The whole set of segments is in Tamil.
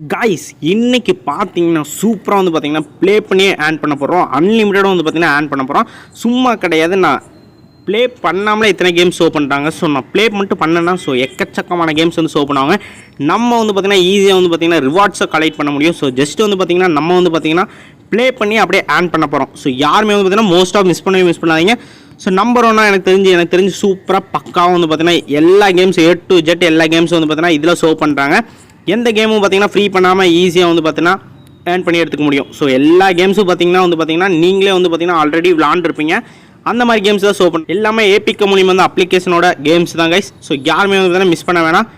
गाइस இன்னைக்கு பாத்தீங்கன்னா சூப்பரா வந்து பாத்தீங்கன்னா ப்ளே பண்ணி ஆன் பண்ண போறோம். அன்லிமிட்டடா வந்து பாத்தீங்கன்னா ஆன் பண்ண போறோம். சும்மா கிடையாது, நான் ப்ளே பண்ணாமலே இத்தனை கேம்ஸ் ஷோ பண்ணுறாங்க. ஸோ நான் ப்ளே மட்டும் பண்ணேன்னா எக்கச்சக்கமான கேம்ஸ் வந்து ஷோ பண்ணுவாங்க. நம்ம வந்து பார்த்திங்கன்னா ஈஸியாக வந்து பார்த்திங்கன்னா ரிவார்ட்ஸை கலெக்ட் பண்ண முடியும். ஸோ ஜஸ்ட் வந்து பார்த்திங்கன்னா நம்ம வந்து பார்த்திங்கன்னா ப்ளே பண்ணி அப்படியே ஆன் பண்ண போகிறோம். ஸோ யாருமே வந்து பார்த்திங்கன்னா மோஸ்ட் ஆஃப் மிஸ் பண்ணாதீங்க. ஸோ நம்பர் ஒன்னா எனக்கு தெரிஞ்சு சூப்பராக பக்காவும் வந்து பார்த்திங்கன்னா எல்லா கேம்ஸ் A to Z எல்லா கேம்ஸும் வந்து பார்த்திங்கன்னா இதில் ஷோ பண்ணுறாங்க. எந்த கேமும் பார்த்திங்கன்னா ஃப்ரீ பண்ணாமல் ஈஸியாக வந்து பார்த்திங்கன்னா ஏர்ன் பண்ணி எடுத்துக்க முடியும். ஸோ எல்லா கேம்ஸும் பார்த்திங்கன்னா நீங்களே வந்து பார்த்திங்கன்னா ஆல்ரெடி விளாண்டுருப்பீங்க. அந்த மாதிரி கேம்ஸ் தான் ஷோ பண்ண எல்லாமே ஏபிக் மூலியமாக வந்து அப்ளிகேஷனோட கேம்ஸ் தான் கைஸ். ஸோ யாருமே வந்து மிஸ் பண்ண வேணாம்.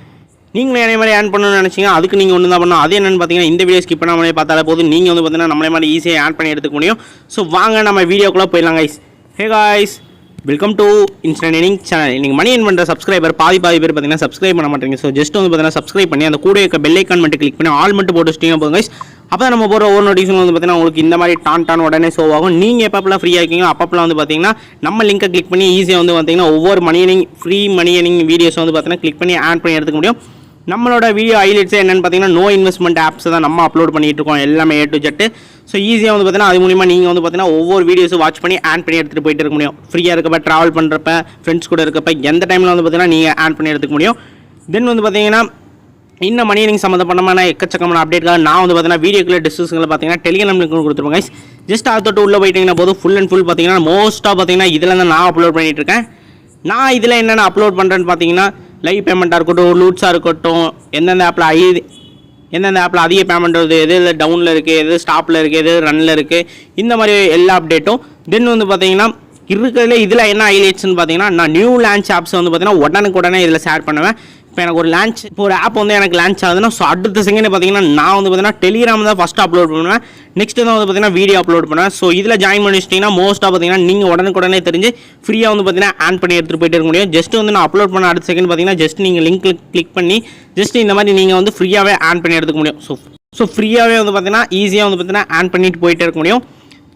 நீங்களும் அதே மாதிரி ஏர்ன் பண்ணணும்னு நினச்சிங்க, அதுக்கு நீங்கள் ஒன்று தான் பண்ணணும். அது என்னென்னு பார்த்தீங்கன்னா இந்த வீடியோ ஸ்கிப் பண்ணாமலே பார்த்தாலே போதும், நீங்கள் வந்து பார்த்தீங்கன்னா நம்மளே மாதிரி ஈஸியாக ஏர்ன் பண்ணி எடுத்துக்க முடியும். ஸோ வாங்க நம்ம வீடியோக்குள்ளே போயிடலாம் guys. Hey guys, welcome to instant earning channel. நீங்கள் மணி ஏர்ன் பண்ணுற சப்ஸ்கிரைபர் பாதி பேர் பார்த்தீங்கன்னா சப்ஸ்கிரைப் பண்ண மாட்டேங்க. ஸோ ஜஸ்ட் வந்து பார்த்தீங்கன்னா சப்ஸ்கிரைப் பண்ணி அந்த கூட இருக்க பெல் ஐக்கான் மட்டும் கிளிக் பண்ணி ஆல் மட்டும் போட்டு வச்சிட்டீங்கன்னா போதும் கைஸ். அப்போ நம்ம போகிற ஒவ்வொரு நோட்டிஃபிகேஷன் வந்து பார்த்தீங்கன்னா உங்களுக்கு இந்த மாதிரி டான் உடனே ஷோ ஆகும். நீங்கள் எப்பப்பெல்லாம் ஃப்ரீயாக இருக்கீங்களோ அப்பப்பெல்லாம் வந்து பார்த்தீங்கன்னா நம்ம லிங்கை கிளிக் பண்ணி ஈஸியாக வந்து பார்த்தீங்கன்னா ஒவ்வொரு money earning free money earning videos வந்து பார்த்தீங்கன்னா கிளிக் பண்ணி ஆன் பண்ணி எடுத்துக்க முடியும். நம்மளோட வீடியோ ஹைலைட்ஸே என்னென்னு பார்த்தீங்கன்னா நோ இன்வெஸ்ட்மெண்ட் ஆப்ஸ் தான் நம்ம அப்லோட் பண்ணிட்டு இருக்கோம், எல்லாமே A to Z. ஸோ ஈஸியாக வந்து பார்த்தீங்கன்னா அது மூலிமா நீங்கள் வந்து பார்த்தீங்கன்னா ஒவ்வொரு வீடியோஸும் வாட்ச் பண்ணி ஆன் பண்ணி எடுத்துகிட்டு போயிட்டு இருக்க முடியும். ஃப்ரீயாக இருக்கப்ப, ட்ராவல் பண்ணுறப்ப, ஃப்ரெண்ட்ஸ் கூட இருக்கப்ப, எந்த டைமில் வந்து பார்த்தீங்கன்னா நீங்கள் ஆன் பண்ணி எடுத்துக்க முடியும். தென் வந்து பார்த்தீங்கன்னா இன்னும் மணி ஏர்னிங் சம்மந்தப்பட்டமான எக்கச்சக்கமான அப்டேட்காக நான் வந்து பார்த்தீங்கன்னா வீடியோக்குள்ள டிஸ்கிரிப்ஷனில் பார்த்தீங்கன்னா டெலிகிராம் லிங்க் கொடுத்துருப்பேன் கைஸ். ஜஸ்ட் அதை தொட்டு உள்ளே போயிட்டீங்கன்னா போதும், ஃபுல் அண்ட் ஃபுல் பார்த்தீங்கன்னா மோஸ்ட்டாக பார்த்தீங்கன்னா இதில் தான் நான் அப்லோட் பண்ணிட்டு இருக்கேன். நான் இதில் என்னென்ன அப்லோட் பண்ணுறேன்னு பார்த்தீங்கன்னா லைவ் பேமெண்ட்டாக இருக்கட்டும், லூட்ஸாக இருக்கட்டும், எந்தெந்த ஆப்பில் அதிக பேமெண்ட் வருது, எது டவுனில் இருக்குது, எது ஸ்டாப்பில் இருக்குது, எது ரன்னில் இருக்குது, இந்த மாதிரி எல்லா அப்டேட்டும். தென் வந்து பார்த்தீங்கன்னா இருக்கிறதுல இதில் என்ன ஹைலைட்ஸ்னு பார்த்தீங்கன்னா நான் நியூ லான்ச் ஆப்ஸ் வந்து பார்த்தீங்கன்னா உடனே இதில் ஷேர் பண்ணுவேன். இப்போ எனக்கு ஒரு ஆப் வந்து எனக்கு லான்ச் ஆகுதுன்னா ஸோ அடுத்த செகண்ட் பார்த்தீங்கன்னா நான் வந்து பார்த்தீங்கன்னா டெலிகிராம் தான் ஃபஸ்ட்டு அப்லோட் பண்ணுவேன். நெக்ஸ்ட் தான் வந்து பார்த்தீங்கன்னா வீடியோ அப்லோட் பண்ணுவேன். ஸோ இதில் ஜாயின் பண்ணி வச்சிட்டிங்கன்னா மோஸ்ட்டாக பார்த்தீங்கன்னா நீங்கள் உடனே தெரிஞ்சு ஃப்ரீயாக வந்து பார்த்தீங்கன்னா ஆன் பண்ணி எடுத்துகிட்டு போயிட்டு இருக்க முடியும். ஜஸ்ட் வந்து நான் அப்லோட் பண்ண அடுத்த செகண்ட் பார்த்தீங்கன்னா ஜஸ்ட் நீங்கள் லிங்க் கிளிக் பண்ணி ஜஸ்ட் இந்த மாதிரி நீங்கள் வந்து ஃப்ரீயாகவே ஆன் பண்ணி எடுத்துக்க முடியும். ஸோ ஃப்ரீயாகவே வந்து பார்த்தீங்கன்னா ஈஸியாக வந்து பார்த்தீங்கன்னா ஆன் பண்ணிட்டு போயிட்டே இருக்க முடியும்.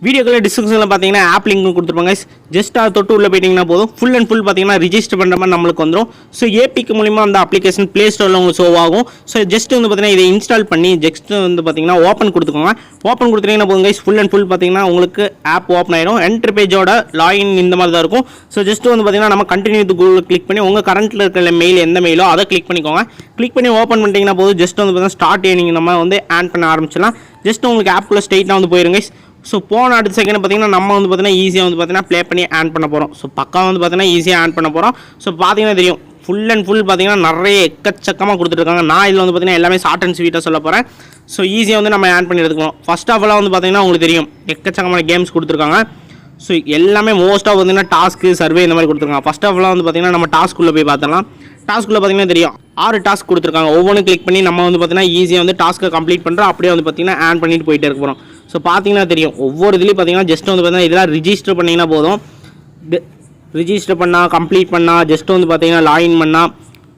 வீடியோக்குள்ள டிஸ்கிரிப்ஷனில் பார்த்தீங்கன்னா ஆப் லிங்க் கொடுத்துருப்பாங்க. ஜஸ்ட் அதை தொட்டு உள்ளே போயிட்டீங்கன்னா போதும், ஃபுல் அண்ட் ஃபுல் பார்த்தீங்கன்னா ரிஜிஸ்டர் பண்ணுற மாதிரி நம்மளுக்கு வந்துடும். ஸோ ஏபிக்கு மூலிமா அந்த அப்ளிகேஷன் ப்ளே ஸ்டோரில் உங்களுக்கு ஷோ ஆகும். ஸோ ஜஸ்ட் வந்து பார்த்தீங்கன்னா இதை இன்ஸ்டால் பண்ணி ஜஸ்ட் வந்து பார்த்தீங்கன்னா ஓப்பன் கொடுத்துக்கோங்க. ஓப்பன் கொடுத்துட்டீங்கன்னா போதும் கைஸ், ஃபுல் அண்ட் ஃபுல் பார்த்தீங்கன்னா உங்களுக்கு ஆப் ஓப்பன் ஆயிடும். என்ட்ரி பேஜோட லாகின் இந்த மாதிரி தான் இருக்கும். ஸோ ஜஸ்ட் வந்து பார்த்தீங்கன்னா நம்ம கண்டினியூ வித் கூகுள் கிளிக் பண்ணி உங்கள் கரண்ட்டில் இருக்கிற மெயில் எந்த மெயிலோ அதை கிளிக் பண்ணிக்கோங்க. கிளிக் பண்ணி ஓப்பன் பண்ணிட்டீங்கன்னா போதும், ஜஸ்ட் வந்து பார்த்தீங்கன்னா ஸ்டார்ட் ஏர்னிங் நம்ம வந்து ஆன் பண்ண ஆரம்பிச்சிடலாம். ஜஸ்ட் உங்களுக்கு ஆப்புக்குள்ளே ஸ்ட்ரெயிட்டாக வந்து போயிருங்க. ஸோ போன அடுத்த செகண்ட் பார்த்தீங்கன்னா நம்ம வந்து பார்த்தீங்கன்னா ஈஸியாக வந்து பார்த்தீங்கன்னா ப்ளே பண்ணி ஆன் பண்ண போகிறோம். ஸோ பக்கா வந்து பார்த்தீங்கன்னா ஈஸியாக ஆன் பண்ண போகிறோம். ஸோ பார்த்தீங்கன்னா தெரியும் ஃபுல் அண்ட் ஃபுல் பார்த்தீங்கன்னா நிறைய எக்கச்சக்கமாக கொடுத்துருக்காங்க. நான் இதில் வந்து பார்த்தீங்கன்னா எல்லாமே ஷார்ட் அண்ட் ஸ்வீட்டாக சொல்ல போகிறேன். ஸோ ஈஸியாக வந்து நம்ம ஆன் பண்ணி எடுத்துக்கணும். ஃபர்ஸ்ட் ஆஃப் ஆல் வந்து பார்த்தீங்கன்னா உங்களுக்கு தெரியும் எக்கச்சக்கமான கேம்ஸ் கொடுத்துருக்காங்க. ஸோ எல்லாமே மோஸ்ட்டாக பார்த்தீங்கன்னா டாஸ்க்கு, சர்வே இந்த மாதிரி கொடுத்துருக்காங்க. ஃபர்ஸ்ட் ஆஃப் ஆல் வந்து பார்த்தீங்கன்னா நம்ம டாஸ்க்குள்ளே போய் பார்த்தலாம். டாஸ்க்குள்ளே பார்த்தீங்கன்னா தெரியும் 6 டாஸ்க் கொடுத்துருக்காங்க. ஒவ்வொன்றும் கிளிக் பண்ணி நம்ம வந்து பார்த்தீங்கன்னா ஈஸியாக வந்து டாஸ்க்கை கம்ப்ளீட் பண்ணுறோம். அப்படியே வந்து பார்த்தீங்கன்னா ஆன் பண்ணிட்டு போயிட்டே இருக்க போகிறோம். ஸோ பார்த்தீங்கன்னா தெரியும் ஒவ்வொரு இதுலேயும் பார்த்தீங்கன்னா ஜஸ்ட் வந்து பார்த்தீங்கன்னா இதெல்லாம் ரிஜிஸ்டர் பண்ணிங்கன்னா போதும். ரிஜிஸ்டர் பண்ணால், கம்ப்ளீட் பண்ணால், ஜஸ்ட் வந்து பார்த்தீங்கன்னா லாகின் பண்ணால்,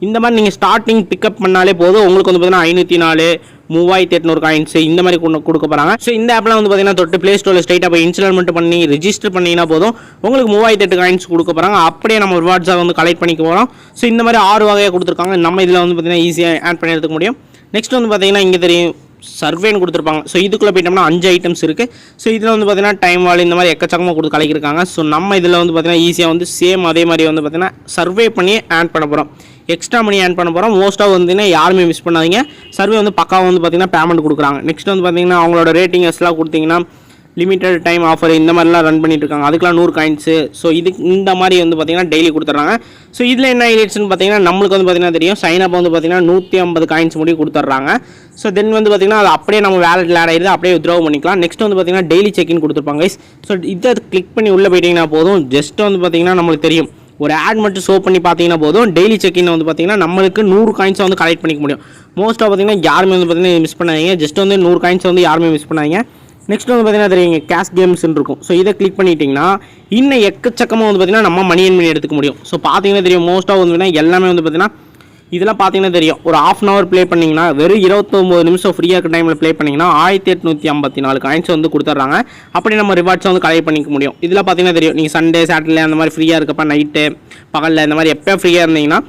இந்த மாதிரி நீங்கள் ஸ்டார்டிங் பிக்கப் பண்ணாலே போதும். உங்களுக்கு வந்து பார்த்தீங்கன்னா 504, 3800 காயின்ஸ் இந்த மாதிரி கொடுக்க போகிறாங்க. ஸோ இந்த ஆப்லாம் வந்து பார்த்தீங்கன்னா தொட்டு ப்ளே ஸ்டோரில் ஸ்ட்ரைட்டாக போய் இன்ஸ்டால்மெண்ட் பண்ணி ரிஜிஸ்டர் பண்ணிங்கன்னா போதும், உங்களுக்கு 3008 காயின்ஸ் கொடுக்க போகிறாங்க. அப்படியே நம்ம ரிவார்ட்ஸாக வந்து கலெக்ட் பண்ணிக்க போகிறோம். ஸோ இந்த மாதிரி 6 வகையாக கொடுத்துருக்காங்க. நம்ம இதில் வந்து பார்த்தீங்கன்னா ஈஸியாக ஆட் பண்ணி எடுத்துக்க முடியும். நெக்ஸ்ட் வந்து பார்த்தீங்கன்னா இங்கே தெரியும் சர்வேன்னு கொடுத்துருப்பாங்க. ஸோ இதுக்குள்ளே போயிட்டோம்னா 5 ஐட்டம்ஸ் இருக்குது. ஸோ இதில் வந்து பார்த்தீங்கன்னா டைம் வால் இந்த மாதிரி எக்கச்சக்கமாக கொடுத்து கலக்கிருக்காங்க. ஸோ நம்ம இதில் வந்து பார்த்தீங்கன்னா ஈஸியாக வந்து சேம் அதே மாதிரி வந்து பார்த்தீங்கன்னா சர்வே பண்ணி ஆட் பண்ண போகிறோம். எக்ஸ்ட்ரா மணி ஆட் பண்ண போகிறோம். மோஸ்ட்டாக வந்து யாருமே மிஸ் பண்ணாதீங்க. சர்வே வந்து பக்காவாக வந்து பார்த்தீங்கன்னா பேமெண்ட் கொடுக்குறாங்க. நெக்ஸ்ட் வந்து பார்த்தீங்கன்னா அவங்களோட ரேட்டிங்ஸ்லாம் கொடுத்தீங்கன்னா லிமிட்டட் டைம் ஆஃபர் இந்த மாதிரிலாம் ரன் பண்ணிட்டு இருக்காங்க. அதுக்கெலாம் 100 காயின்ஸு. ஸோ இந்த மாதிரி வந்து பார்த்தீங்கன்னா டெய்லி கொடுத்துட்றாங்க. ஸோ இதில் என்ன ஹைலைட்ஸ்னு பார்த்தீங்கன்னா நம்மளுக்கு வந்து பார்த்தீங்கன்னா தெரியும் சைன் அப் வந்து பார்த்தீங்கன்னா 150 காயின்ஸ் முடிவு கொடுத்துட்றாங்க. ஸோ தென் வந்து பார்த்தீங்கன்னா அது அப்படியே நம்ம வேலெட்டில் ஆட் ஆகிடுது, அப்படியே வித்ட்ரா பண்ணிக்கலாம். நெக்ஸ்ட் வந்து பார்த்தீங்கன்னா டெய்லி செக்இன் கொடுத்துருப்பாங்க. ஸோ இதை கிளிக் பண்ணி உள்ளே போயிட்டீங்கன்னா போதும், ஜஸ்ட் வந்து பார்த்தீங்கன்னா நம்மளுக்கு தெரியும் ஒரு ஆட் மட்டும் ஷோ பண்ணி பார்த்தீங்கன்னா போதும், டெய்லி செக்இன் வந்து பார்த்தீங்கன்னா நம்மளுக்கு 100 காயின்ஸை வந்து கலெக்ட் பண்ணிக்க முடியும். மோஸ்ட்டாக பார்த்தீங்கன்னா யாருமே வந்து பார்த்தீங்கன்னா மிஸ் பண்ணாதீங்க. ஜஸ்ட் வந்து 100 காயின்ஸை வந்து யாருமே மிஸ் பண்ணாதீங்க. நெக்ஸ்ட் வந்து பார்த்தீங்கன்னா தெரியுங்க கேஷ் கேம்ஸ்ன்னு இருக்கும். ஸோ இதை கிளிக் பண்ணிட்டீங்கன்னா இன்னும் எக்கச்சக்கமாக வந்து பார்த்தீங்கன்னா நம்ம மணி ஏர்ன் பண்ணி எடுத்துக்க முடியும். ஸோ பார்த்தீங்கன்னா தெரியும் மோஸ்ட்டாக வந்து பார்த்தீங்கன்னா எல்லாமே வந்து பார்த்தீங்கன்னா இதெல்லாம் பார்த்தீங்கன்னா தெரியும் ஒரு ½ hour ப்ளே பண்ணிங்கன்னா வெறும் 29 நிமிஷம் ஃப்ரீயாக இருக்க டைமில் ப்ளே பண்ணிங்கன்னா 1854 காயின்ஸ் வந்து கொடுத்துட்றாங்க. அப்படி நம்ம ரிவார்ட்ஸை வந்து கலெக்ட் பண்ணிக்க முடியும். இதில் பார்த்தீங்கன்னா தெரியும் நீங்கள் சண்டே, சாட்டர்டே அந்த மாதிரி ஃப்ரீயாக இருக்கப்போ நைட்டு, பகலில் இந்த மாதிரி எப்போ ஃப்ரீயாக இருந்தீங்கன்னா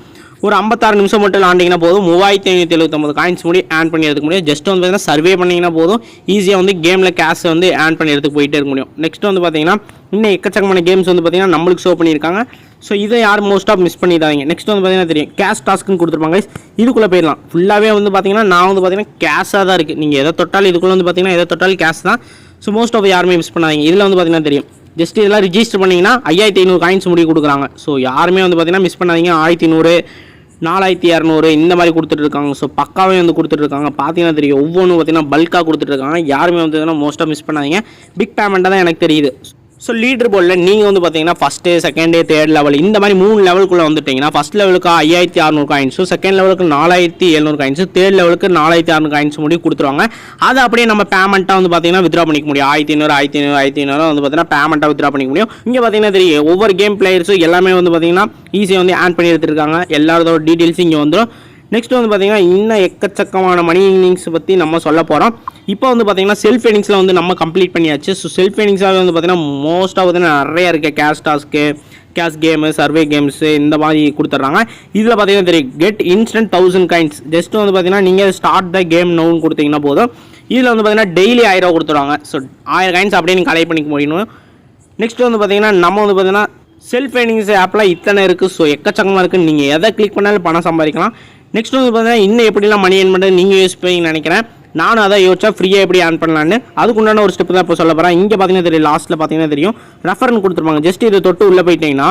ஒரு 56 நிமிஷம் மட்டும் விளாண்டிங்கன்னா போதும் 3579 காயின்ஸ் முடி ஆன் பண்ணி எடுத்துக்க முடியும். ஜஸ்ட் வந்து பார்த்தீங்கன்னா சர்வே பண்ணிங்கன்னா போதும் ஈஸியாக வந்து கேமில் கேஷ் வந்து ஆன் பண்ணி எடுத்து போயிட்டே இருக்க முடியும். நெக்ஸ்ட் வந்து பார்த்தீங்கன்னா இன்னும் எக்கச்சக்கமான கேம்ஸ் வந்து பார்த்தீங்கன்னா நம்மளுக்கு ஷோ பண்ணியிருக்காங்க. ஸோ இதை யார் மோஸ்ட் ஆஃப் மிஸ் பண்ணிடாதீங்க. நெக்ஸ்ட் வந்து பார்த்தீங்கன்னா தெரியும் கேஷ் டாஸ்க்குன்னு கொடுத்துருப்பாங்க. இதுக்குள்ளே போயிடலாம். ஃபுல்லாகவே வந்து பார்த்தீங்கன்னா நான் வந்து பார்த்தீங்கன்னா கேஷாக தான் இருக்குது. நீங்கள் எதை தொட்டாலும் இதுக்குள்ளே வந்து பார்த்தீங்கன்னா எதை தொட்டாலும் கேஷ் தான். ஸோ மோஸ்ட் ஆஃப் யாருமே மிஸ் பண்ணாதீங்க. இதில் வந்து பார்த்தீங்கன்னா தெரியும் ஜஸ்ட் இதெல்லாம் ரிஜிஸ்டர் பண்ணிங்கன்னா 5500 காயின்ஸ் முடி கொடுக்குறாங்க. ஸோ யாருமே வந்து பார்த்தீங்கன்னா மிஸ் பண்ணாதீங்க. 1500 4200 இந்த மாதிரி கொடுத்துட்ருக்காங்க. ஸோ பக்காவே வந்து கொடுத்துட்ருக்காங்க. பார்த்தீங்கன்னா தெரியும் ஒவ்வொன்றும் பார்த்தீங்கன்னா பல்காக கொடுத்துட்ருக்காங்க. யாருமே வந்து மோஸ்ட்டாக மிஸ் பண்ணாதீங்க. பிக் பேமெண்ட்டாக தான் எனக்கு தெரியுது. ஸோ லீடர் போர்டில் நீங்கள் வந்து பார்த்தீங்கன்னா ஃபஸ்ட்டு செகண்டு தேர்ட் லெவல் இந்த மாதிரி 3 லெவலுக்குள்ளே வந்துட்டிங்கன்னா ஃபஸ்ட் லெவலுக்கு 5600 காயின்ஸும், செகண்ட் லெவலுக்கு 4700 காயின்ஸு, தேர்ட் லெவலுக்கு 4600 காயின்ஸ் முடி கொடுத்துருவாங்க. அதை அப்படியே நம்ம பேமெண்ட்டாக வந்து பார்த்தீங்கன்னா வித்ரா பண்ணிக்க முடியும். 1500 வந்து பார்த்தீங்கன்னா பேமெண்ட்டாக வித்ரா பண்ணிக்க முடியும். இங்கே பார்த்தீங்கன்னா தெரியும் ஒவ்வொரு கேம் பிளேயர்ஸும் எல்லாமே வந்து பார்த்தீங்கன்னா ஈஸியாக வந்து ஆன் பண்ணி எடுத்துருக்காங்க. எல்லாரோட டீட்டெயில்ஸும் இங்கே வந்துடும். நெக்ஸ்ட் வந்து பார்த்தீங்கன்னா இன்னும் எக்கச்சக்கமான மணி ஏர்னிங்ஸ் பற்றி நம்ம சொல்ல போகிறோம். இப்போ வந்து பார்த்தீங்கன்னா செல்ஃப் ஏர்னிங்ஸில் வந்து நம்ம கம்ப்ளீட் பண்ணியாச்சு. ஸோ செல்ஃப் ஏர்னிங்ஸாகவே வந்து பார்த்தீங்கன்னா மோஸ்ட்டாக பார்த்தீங்கன்னா நிறைய இருக்குது. Cash task, cash game, survey games இந்த மாதிரி கொடுத்துட்றாங்க. இதில் பார்த்தீங்கன்னா தெரியும் கெட் இன்ஸ்டன்ட் 1000 காயின்ஸ். ஜஸ்ட் வந்து பார்த்தீங்கன்னா நீங்கள் ஸ்டார்ட் த கேம் நோன்னு கொடுத்தீங்கன்னா போதும். இதில் வந்து பார்த்தீங்கன்னா டெய்லி 1000 ரூபா கொடுத்துருவாங்க. ஸோ 1000 காயின்ஸ் அப்படியே நீங்கள் கலெக்ட் பண்ணிக்க முடியும். நெக்ஸ்ட் வந்து பார்த்தீங்கன்னா நம்ம வந்து பார்த்தீங்கன்னா செல்ஃப் ஏர்னிங்ஸ் ஆப்பில் இத்தனை இருக்குது. ஸோ எக்கச்சக்கமாக இருக்குது. நீங்கள் எதை கிளிக் பண்ணாலும் பணம் சம்பாதிக்கலாம். நெக்ஸ்ட் வந்து பார்த்தீங்கன்னா இன்னும் எப்படிலாம் மணி ஏர்ன் பண்ணுறது நீங்கள் யூஸ் பண்ணி நினைக்கிறேன். நானும் அதை யோசிச்சா ஃப்ரீயாக எப்படி ஏர்ன் பண்ணலான்னு அதுக்குண்டான ஒரு ஸ்டெப் தான் இப்போ சொல்ல போகிறேன். இங்கே பார்த்தீங்கன்னா தெரியும் லாஸ்ட்டில் பார்த்தீங்கன்னா தெரியும் ரெஃபர்னு கொடுத்துருப்பாங்க. ஜஸ்ட் இதை தொட்டு உள்ளே போயிட்டீங்கன்னா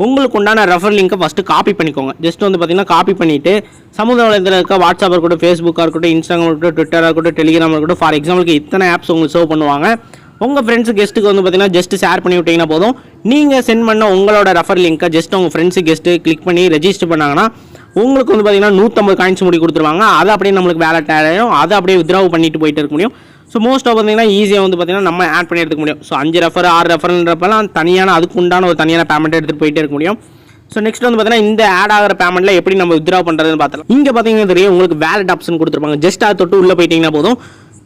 உங்களுக்கு உண்டான ரெஃபர் லிங்கை ஃபஸ்ட்டு காப்பி பண்ணிக்கோங்க. ஜஸ்ட் வந்து பார்த்தீங்கன்னா காப்பி பண்ணிவிட்டு சமூக வலைதளத்தில் இருக்க வாட்ஸ்அப்பாக இருக்கட்டும், ஃபேஸ்புக்காக இருக்கட்டும், இன்ஸ்டாகிராம் இருக்கட்டும், ட்விட்டராக இருக்கட்டும், டெலிகிராம் இருக்கட்டும், ஃபார் எக்ஸாம்பிளுக்கு இத்தனை ஆப்ஸ் உங்களுக்கு சர்வ் பண்ணுவாங்க. உங்கள் ஃப்ரெண்ட்ஸு கெஸ்ட்டுக்கு வந்து பார்த்தீங்கன்னா ஜஸ்ட் ஷேர் பண்ணி விட்டிங்கன்னா போதும். நீங்கள் சென்ட் பண்ண உங்களோட ரெஃபர் லிங்க்கை ஜஸ்ட் உங்கள் ஃப்ரெண்ட்ஸு கெஸ்ட்டு கிளிக் பண்ணி ரெஜிஸ்டர் பண்ணாங்கன்னா உங்களுக்கு வந்து பார்த்தீங்கன்னா 150 காயின்ஸ் முடி கொடுத்துருவாங்க. அதை அப்படியே நம்மளுக்கு வேலட் ஆகிடும். அதை அப்படியே வித்ரா பண்ணிட்டு போயிட்டு இருக்க முடியும். ஸோ மோஸ்ட்டாக பார்த்தீங்கன்னா ஈஸியாக வந்து பார்த்தீங்கன்னா நம்ம ஆட் பண்ணி எடுத்துக்க முடியும். ஸோ 5 ரெஃபர் 6 ரெஃபர்ன்றப்பெல்லாம் தனியான அதுக்கு உண்டான ஒரு தனியான பேமெண்ட் எடுத்துகிட்டு போயிட்டே இருக்க முடியும். ஸோ நெக்ஸ்ட் வந்து பார்த்தீங்கன்னா இந்த ஆட் ஆகிற பேமெண்ட்டில் எப்படி நம்ம வித்ரா பண்ணுறதுன்னு பார்த்தலாம். இங்கே பார்த்தீங்கன்னா தெரியும் உங்களுக்கு வேலட் ஆப்ஷன் கொடுத்துருப்பாங்க. ஜஸ்ட் அதை தொட்டு உள்ளே போயிட்டீங்கன்னா போதும்.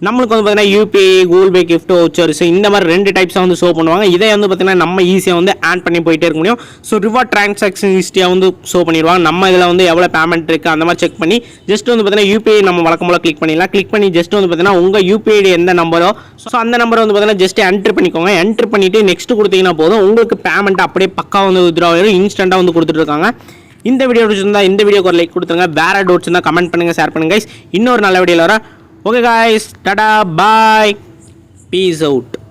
நம்மளுக்கு வந்து பார்த்தீங்கன்னா UPI, Google Pay, gift vouchers இந்த மாதிரி 2 டைப்ஸாக வந்து ஷோ பண்ணுவாங்க. இதை வந்து பார்த்தீங்கன்னா நம்ம ஈஸியாக வந்து ஆட் பண்ணி போயிட்டே இருக்க முடியும். ஸோ ரிவார்ட் ட்ரான்சாக்ஷன் ஹிஸ்ட்ரியாக வந்து ஷோ பண்ணிடுவாங்க. நம்ம இதில் வந்து எவ்வளோ பேமெண்ட் இருக்குது அந்த மாதிரி செக் பண்ணி ஜஸ்ட் வந்து பார்த்தீங்கன்னா யூபிஐ நம்ம வழக்கம் போல கிளிக் பண்ணிடலாம். கிளிக் பண்ணி ஜஸ்ட் வந்து பார்த்தீங்கன்னா உங்கள் யூபிஐ எந்த நம்பரோ ஸோ அந்த நம்பரை வந்து பார்த்தீங்கன்னா ஜஸ்ட் என்ட்ரு பண்ணிக்கோங்க. என்ட்ரு பண்ணிவிட்டு நெக்ஸ்ட் கொடுத்தீங்கன்னா போதும் உங்களுக்கு பேமெண்ட் அப்படியே பக்கா வந்து வித்ரா ஆகிடும். இன்ஸ்டண்ட்டாக வந்து கொடுத்துட்ருக்காங்க. இந்த வீடியோ பிடிச்சிருந்தா இந்த வீடியோக்கு ஒரு லைக் கொடுத்துருங்க. வேறு டவுட்ஸ் இருந்தால் கமெண்ட் பண்ணுங்கள், ஷேர் பண்ணுங்கள். இன்னொரு நல்ல வீடியோவில் வர. Okay guys, tada, bye, peace out.